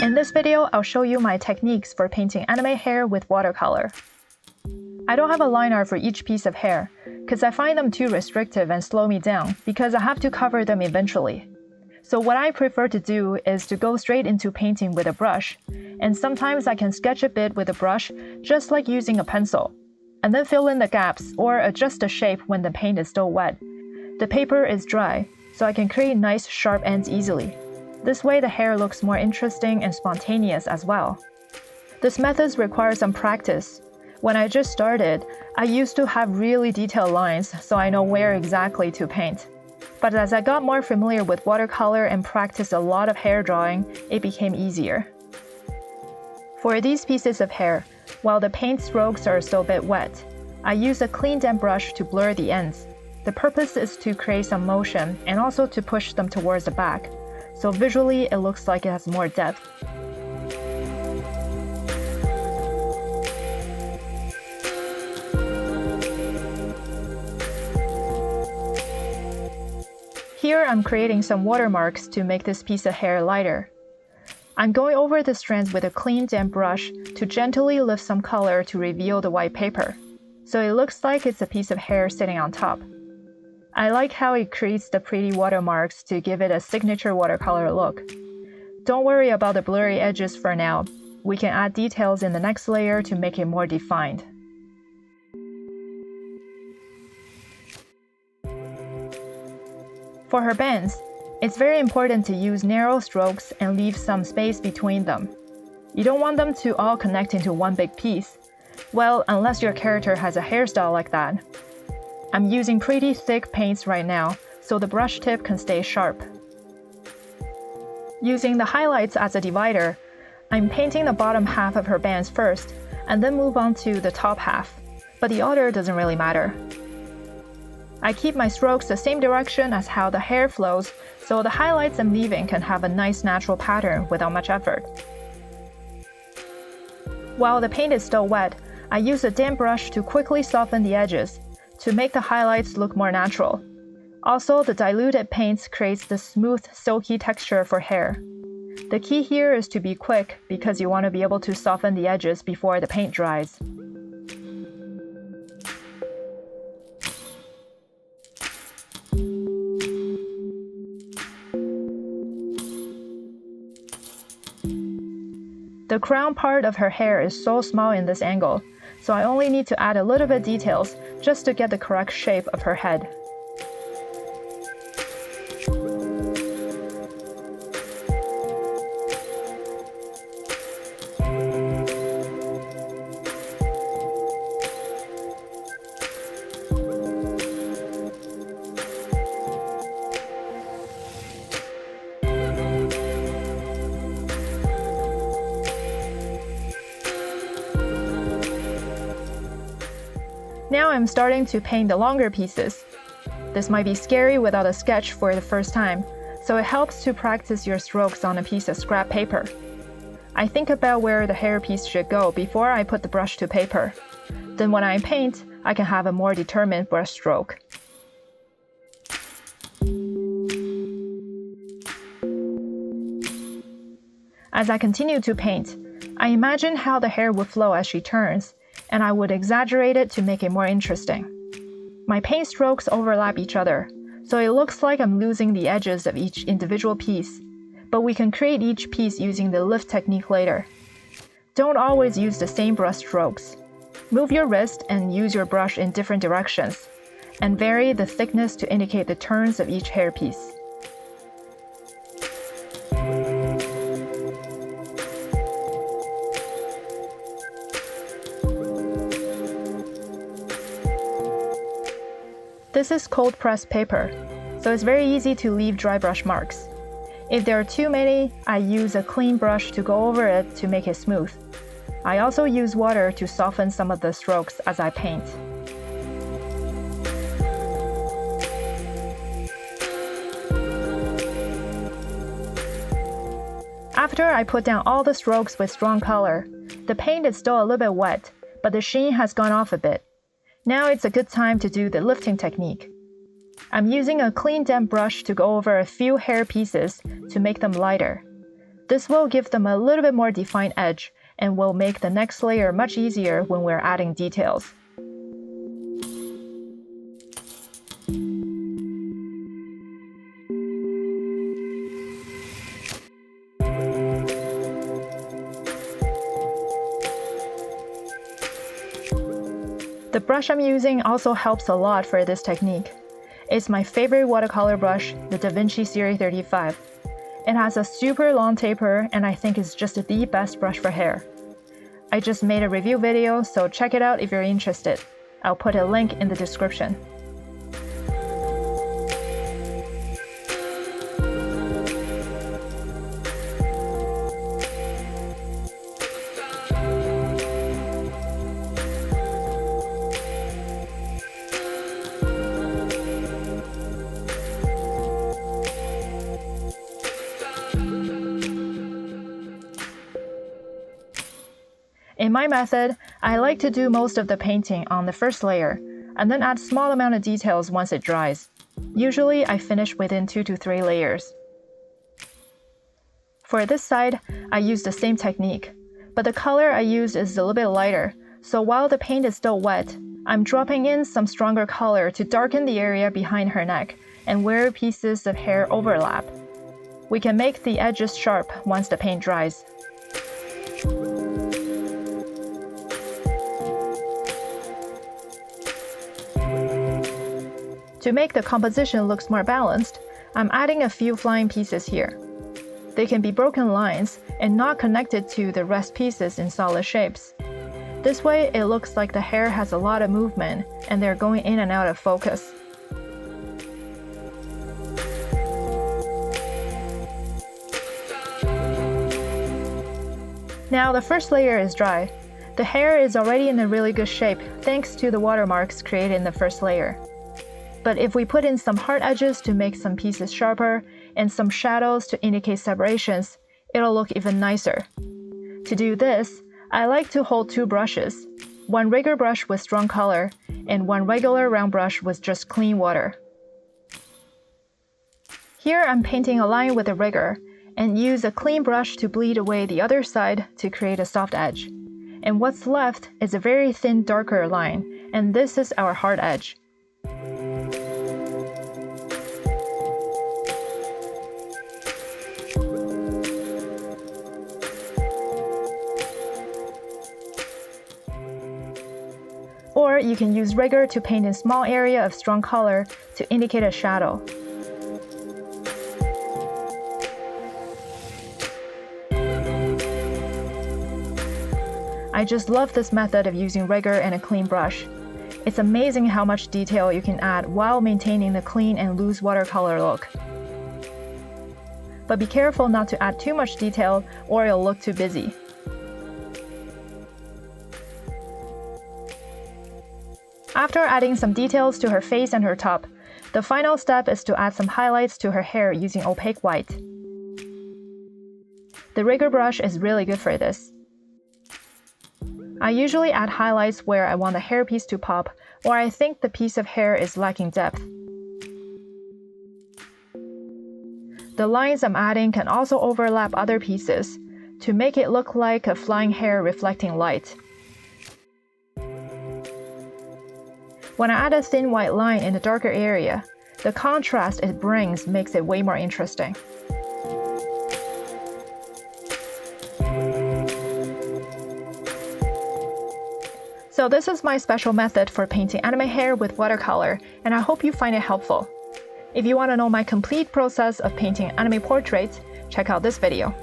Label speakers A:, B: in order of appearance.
A: In this video, I'll show you my techniques for painting anime hair with watercolor. I don't have a line art for each piece of hair, because I find them too restrictive and slow me down because I have to cover them eventually. So what I prefer to do is to go straight into painting with a brush, and sometimes I can sketch a bit with a brush just like using a pencil, and then fill in the gaps or adjust the shape when the paint is still wet. The paper is dry, so I can create nice sharp ends easily. This way the hair looks more interesting and spontaneous as well. This method requires some practice. When I just started, I used to have really detailed lines so I know where exactly to paint. But as I got more familiar with watercolor and practiced a lot of hair drawing, it became easier. For these pieces of hair, while the paint strokes are still a bit wet, I use a clean damp brush to blur the ends. The purpose is to create some motion and also to push them towards the back, so visually it looks like it has more depth. Here I'm creating some watermarks to make this piece of hair lighter. I'm going over the strands with a clean damp brush to gently lift some color to reveal the white paper, so it looks like it's a piece of hair sitting on top. I like how it creates the pretty watermarks to give it a signature watercolor look. Don't worry about the blurry edges for now. We can add details in the next layer to make it more defined. For her bands, it's very important to use narrow strokes and leave some space between them. You don't want them to all connect into one big piece. Well, unless your character has a hairstyle like that. I'm using pretty thick paints right now, so the brush tip can stay sharp. Using the highlights as a divider, I'm painting the bottom half of her bands first, and then move on to the top half, but the order doesn't really matter. I keep my strokes the same direction as how the hair flows, so the highlights I'm leaving can have a nice natural pattern without much effort. While the paint is still wet, I use a damp brush to quickly soften the edges, to make the highlights look more natural. Also, the diluted paint creates the smooth, silky texture for hair. The key here is to be quick because you want to be able to soften the edges before the paint dries. The crown part of her hair is so small in this angle, so I only need to add a little bit details just to get the correct shape of her head. Now I'm starting to paint the longer pieces. This might be scary without a sketch for the first time, so it helps to practice your strokes on a piece of scrap paper. I think about where the hairpiece should go before I put the brush to paper. Then when I paint, I can have a more determined brush stroke. As I continue to paint, I imagine how the hair would flow as she turns, and I would exaggerate it to make it more interesting. My paint strokes overlap each other, so it looks like I'm losing the edges of each individual piece, but we can create each piece using the lift technique later. Don't always use the same brush strokes. Move your wrist and use your brush in different directions, and vary the thickness to indicate the turns of each hairpiece. This is cold pressed paper, so it's very easy to leave dry brush marks. If there are too many, I use a clean brush to go over it to make it smooth. I also use water to soften some of the strokes as I paint. After I put down all the strokes with strong color, the paint is still a little bit wet, but the sheen has gone off a bit. Now it's a good time to do the lifting technique. I'm using a clean damp brush to go over a few hair pieces to make them lighter. This will give them a little bit more defined edge and will make the next layer much easier when we're adding details. The brush I'm using also helps a lot for this technique. It's my favorite watercolor brush, the Vinci Series 35. It has a super long taper and I think it's just the best brush for hair. I just made a review video, so check it out if you're interested. I'll put a link in the description. In my method, I like to do most of the painting on the first layer, and then add small amount of details once it dries. Usually, I finish within 2 to 3 layers. For this side, I use the same technique, but the color I used is a little bit lighter, so while the paint is still wet, I'm dropping in some stronger color to darken the area behind her neck and where pieces of hair overlap. We can make the edges sharp once the paint dries. To make the composition look more balanced, I'm adding a few flying pieces here. They can be broken lines and not connected to the rest pieces in solid shapes. This way, it looks like the hair has a lot of movement and they're going in and out of focus. Now the first layer is dry. The hair is already in a really good shape thanks to the watermarks created in the first layer. But if we put in some hard edges to make some pieces sharper and some shadows to indicate separations, it'll look even nicer. To do this, I like to hold 2 brushes, one rigger brush with strong color and one regular round brush with just clean water. Here I'm painting a line with a rigger and use a clean brush to bleed away the other side to create a soft edge. And what's left is a very thin darker line, and this is our hard edge. Or you can use rigger to paint in small area of strong color to indicate a shadow. I just love this method of using rigger and a clean brush. It's amazing how much detail you can add while maintaining the clean and loose watercolor look. But be careful not to add too much detail or it'll look too busy. After adding some details to her face and her top, the final step is to add some highlights to her hair using opaque white. The rigger brush is really good for this. I usually add highlights where I want the hairpiece to pop or I think the piece of hair is lacking depth. The lines I'm adding can also overlap other pieces to make it look like a flying hair reflecting light. When I add a thin white line in the darker area, the contrast it brings makes it way more interesting. So this is my special method for painting anime hair with watercolor, and I hope you find it helpful. If you want to know my complete process of painting anime portraits, check out this video.